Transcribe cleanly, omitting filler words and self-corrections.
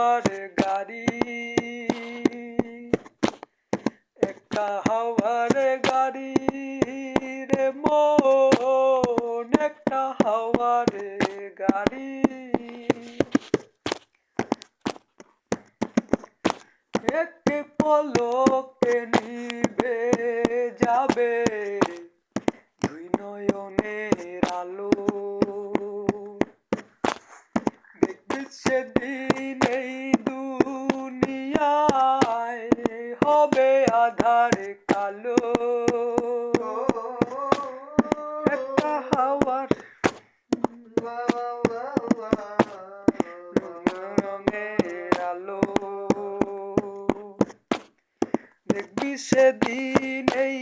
হাওয়ার গাড়ি, একটা হাওয়ার গাড়ি রে মন, একটা হাওয়ার গাড়ি। একটি পলকে নিভে যাবে দুই নয়নের আলো। দেখবি সেদিন এই দুনিয়ায় হবে আধার কালো। একটা হাওয়ার রঙের আলো, দেখবি সেদিন এই